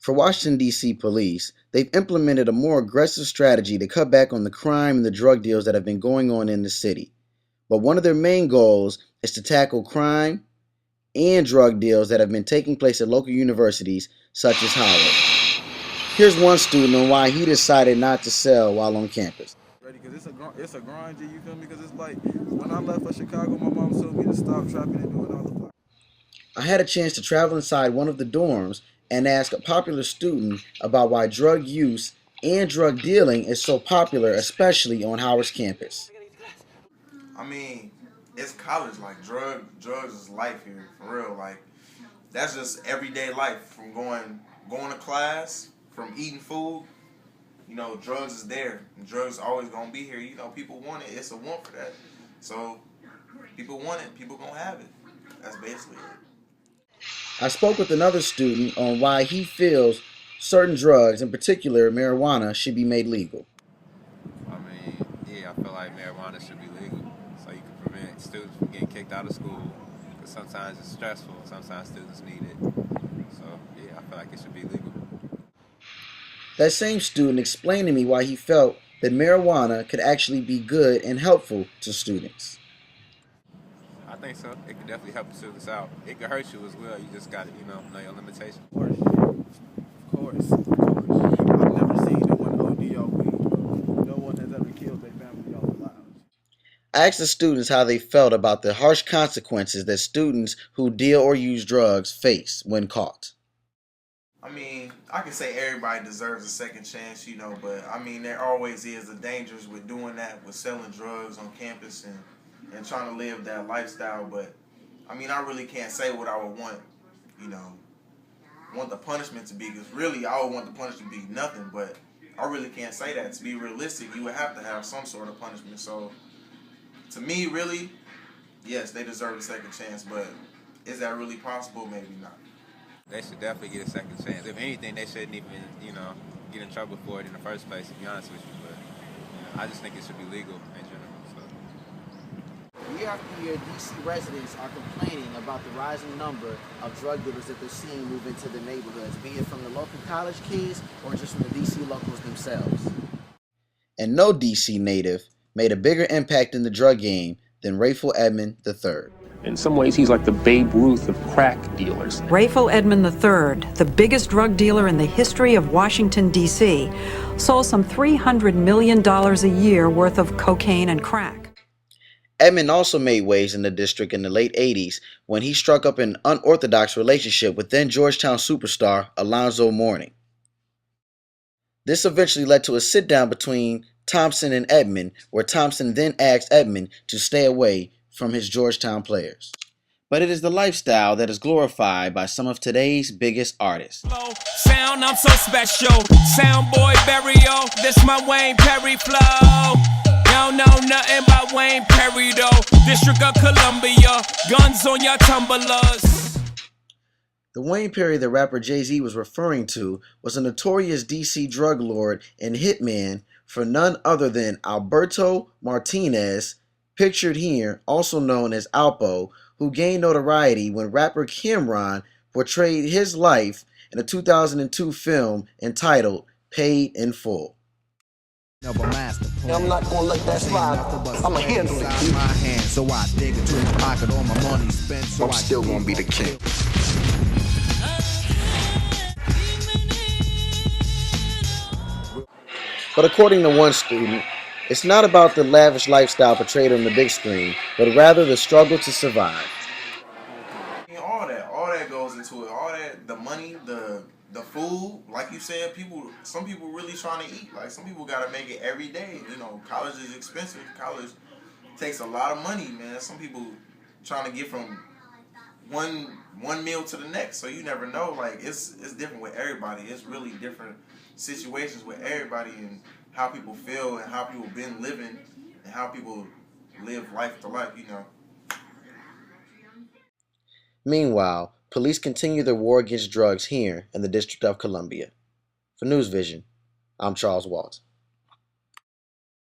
For Washington, D.C. police, they've implemented a more aggressive strategy to cut back on the crime and the drug deals that have been going on in the city. But one of their main goals is to tackle crime and drug deals that have been taking place at local universities such as Howard. Here's one student on why he decided not to sell while on campus. Because it's a grind, you feel me? Because it's like when I left for Chicago, my mom told me to stop trapping and doing all the block. I had a chance to travel inside one of the dorms and ask a popular student about why drug use and drug dealing is so popular, especially on Howard's campus. I mean, it's college. Like drugs is life here for real. Like that's just everyday life. From going to class, from eating food. You know, drugs is there. And drugs always gonna be here. You know, people want it. It's a want for that. So people want it. People gonna have it. That's basically it. I spoke with another student on why he feels certain drugs, in particular marijuana, should be made legal. I mean, yeah, I feel like marijuana should be legal so you can prevent students from getting kicked out of school. Because sometimes it's stressful. Sometimes students need it. So, yeah, I feel like it should be legal. That same student explained to me why he felt that marijuana could actually be good and helpful to students. I think so. It could definitely help the students out. It could hurt you as well. You just got to, know your limitations. Of course. I've never seen no one OD on weed. No one has ever killed their family all their lives. I asked the students how they felt about the harsh consequences that students who deal or use drugs face when caught. I mean, I can say everybody deserves a second chance, but I mean, there always is the dangers with doing that, with selling drugs on campus and trying to live that lifestyle. But I mean, I really can't say what I would want the punishment to be, because really I would want the punishment to be nothing, but I really can't say that. To be realistic, you would have to have some sort of punishment. So to me, really, yes, they deserve a second chance, but is that really possible? Maybe not. They should definitely get a second chance. If anything, they shouldn't even, get in trouble for it in the first place, to be honest with you. But I just think it should be legal in general. So. Year after year, D.C. residents are complaining about the rising number of drug dealers that they're seeing move into the neighborhoods, be it from the local college kids or just from the D.C. locals themselves. And no D.C. native made a bigger impact in the drug game than Rayful Edmond III. In some ways, he's like the Babe Ruth of crack dealers. Rayful Edmond III, the biggest drug dealer in the history of Washington, D.C., sold some $300 million a year worth of cocaine and crack. Edmond also made waves in the district in the late 80s when he struck up an unorthodox relationship with then Georgetown superstar Alonzo Mourning. This eventually led to a sit-down between Thompson and Edmond, where Thompson then asked Edmond to stay away from his Georgetown players. But it is the lifestyle that is glorified by some of today's biggest artists. Sound, I'm so special. Sound boy burial. This my Wayne Perry flow. Don't know nothing about Wayne Perry though. District of Columbia. Guns on your tumblers. The Wayne Perry that rapper Jay-Z was referring to was a notorious DC drug lord and hitman for none other than Alberto Martinez, pictured here, also known as Alpo, who gained notoriety when rapper Cameron portrayed his life in a 2002 film entitled Paid in Full. I'm not gonna let that slide. I'ma handle it. So I dig into my pocket, all my money spent. So I'm still gonna be the king. But according to one student, it's not about the lavish lifestyle portrayed on the big screen, but rather the struggle to survive. All that goes into it. All that, the money, the food, like you said, some people really trying to eat. Like some people gotta make it every day. College is expensive. College takes a lot of money, man. Some people trying to get from one meal to the next. So you never know. Like it's different with everybody. It's really different situations with everybody and how people feel and how people been living and how people live life to life, Meanwhile, police continue their war against drugs here in the District of Columbia. For News Vision, I'm Charles Walton.